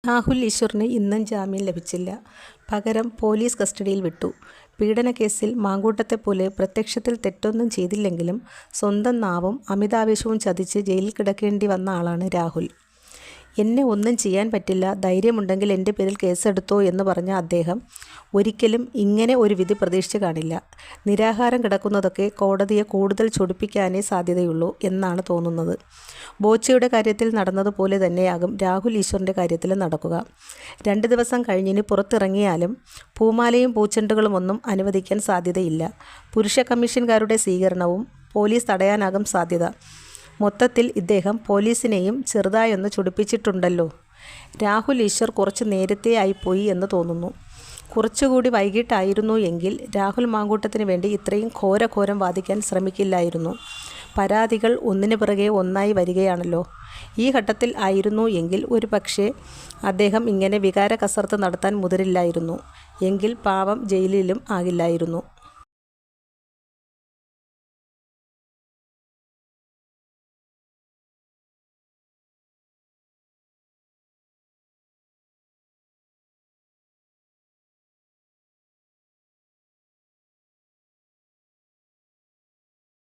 രാഹുൽ ഈശ്വറിന് ഇന്നും ജാമ്യം ലഭിച്ചില്ല. പകരം പോലീസ് കസ്റ്റഡിയിൽ വിട്ടു. പീഡനക്കേസിൽ മാങ്കൂട്ടത്തെപ്പോലെ പ്രത്യക്ഷത്തിൽ തെറ്റൊന്നും ചെയ്തില്ലെങ്കിലും സ്വന്തം നാവും അമിതാവേശവും ചതിച്ച് ജയിലിൽ കിടക്കേണ്ടി വന്ന ആളാണ് രാഹുൽ. എന്നെ ഒന്നും ചെയ്യാൻ പറ്റില്ല, ധൈര്യമുണ്ടെങ്കിൽ എൻ്റെ പേരിൽ കേസെടുത്തോ എന്ന് പറഞ്ഞ അദ്ദേഹം ഒരിക്കലും ഇങ്ങനെ ഒരു വിധി പ്രതീക്ഷിച്ച് കാണില്ല. നിരാഹാരം കിടക്കുന്നതൊക്കെ കോടതിയെ കൂടുതൽ ചൊടിപ്പിക്കാനേ സാധ്യതയുള്ളൂ എന്നാണ് തോന്നുന്നത്. ബോച്ചയുടെ കാര്യത്തിൽ നടന്നതുപോലെ തന്നെയാകും രാഹുൽ ഈശ്വറിൻ്റെ കാര്യത്തിലും നടക്കുക. 2 ദിവസം കഴിഞ്ഞിനി പുറത്തിറങ്ങിയാലും പൂമാലയും പൂച്ചെണ്ടുകളുമൊന്നും അനുവദിക്കാൻ സാധ്യതയില്ല. പുരുഷ കമ്മീഷൻകാരുടെ സ്വീകരണവും പോലീസ് തടയാനാകും സാധ്യത. മൊത്തത്തിൽ ഇദ്ദേഹം പോലീസിനെയും ചെറുതായൊന്ന് ചൊടിപ്പിച്ചിട്ടുണ്ടല്ലോ. രാഹുൽ ഈശ്വർ കുറച്ച് നേരത്തെ ആയിപ്പോയി എന്ന് തോന്നുന്നു. കുറച്ചുകൂടി വൈകിട്ടായിരുന്നു എങ്കിൽ രാഹുൽ മാങ്കൂട്ടത്തിന് വേണ്ടി ഇത്രയും ഘോരം വാദിക്കാൻ ശ്രമിക്കില്ലായിരുന്നു. പരാതികൾ ഒന്നിനു പിറകെ ഒന്നായി വരികയാണല്ലോ. ഈ ഘട്ടത്തിൽ ആയിരുന്നു എങ്കിൽ ഒരു പക്ഷേ അദ്ദേഹം ഇങ്ങനെ വികാര കസർത്ത് നടത്താൻ മുതിരില്ലായിരുന്നു. എങ്കിൽ പാവം ജയിലിലും ആകില്ലായിരുന്നു.